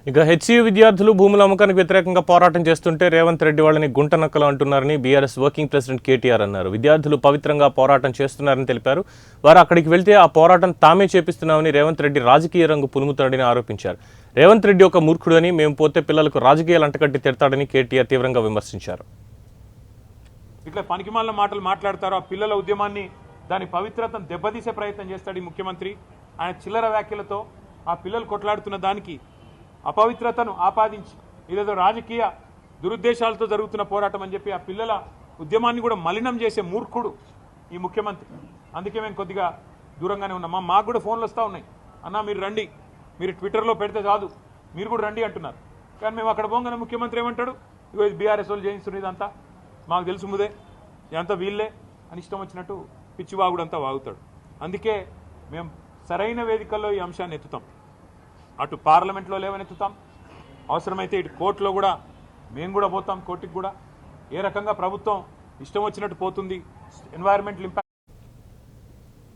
ఇక హెచ్సియు విద్యార్థులు భూముల అమ్మకానికి వ్యతిరేకంగా పోరాటం చేస్తుంటే రేవంత్ రెడ్డి వాళ్ళని గుంటనక్కలు అంటున్నారని బీఆర్ఎస్ వర్కింగ్ ప్రెసిడెంట్ కేటీఆర్ అన్నారు. విద్యార్థులు పవిత్రంగా పోరాటం చేస్తున్నారని తెలిపారు. వారు అక్కడికి వెళ్తే ఆ పోరాటం తామే చేపిస్తున్నామని రేవంత్ రెడ్డి రాజకీయ రంగు పులుముతాడని ఆరోపించారు. రేవంత్ రెడ్డి ఒక మూర్ఖుడని, మేము పోతే పిల్లలకు రాజకీయాలు అంటకట్టి తిడతాడని కేటీఆర్ తీవ్రంగా విమర్శించారు. ఇట్లా పనికిమాలిన మాటలు మాట్లాడతారు. ఆ పిల్లల ఉద్యమాన్ని, దాని పవిత్రతను దెబ్బతీసే ప్రయత్నం చేస్తాడు ఈ ముఖ్యమంత్రి. ఆయన చిల్లర వ్యాఖ్యలతో ఆ పిల్లలు కొట్లాడుతున్న దానికి అపవిత్రతను ఆపాదించి ఇదేదో రాజకీయ దురుద్దేశాలతో జరుగుతున్న పోరాటం అని చెప్పి ఆ పిల్లల ఉద్యమాన్ని కూడా మలినం చేసే మూర్ఖుడు ఈ ముఖ్యమంత్రి. అందుకే మేము కొద్దిగా దూరంగానే ఉన్నాం. మాకు కూడా ఫోన్లు వస్తూ ఉన్నాయి, అన్నా మీరు రండి, మీరు ట్విట్టర్లో పెడితే కాదు, మీరు కూడా రండి అంటున్నారు. కానీ మేము అక్కడ పోగానే ముఖ్యమంత్రి ఏమంటాడు, ఇగో ఇది బీఆర్ఎస్ వాళ్ళు చేయిస్తున్నారు, ఇదంతా మాకు తెలుసు ముదే, ఇదంతా వీళ్ళే అని ఇష్టం వచ్చినట్టు పిచ్చివాగుడంతా వాగుతాడు. అందుకే మేము సరైన వేదికల్లో ఈ అంశాన్ని ఎత్తుతాం. అటు పార్లమెంట్లో లేవనెత్తుతాం, అవసరమైతే ఇటు కోర్టులో కూడా మేము కూడా పోతాం. కోర్టుకి కూడా ఏ రకంగా ప్రభుత్వం ఇష్టం వచ్చినట్టు పోతుంది, ఎన్వైరన్మెంటల్ ఇంపాక్ట్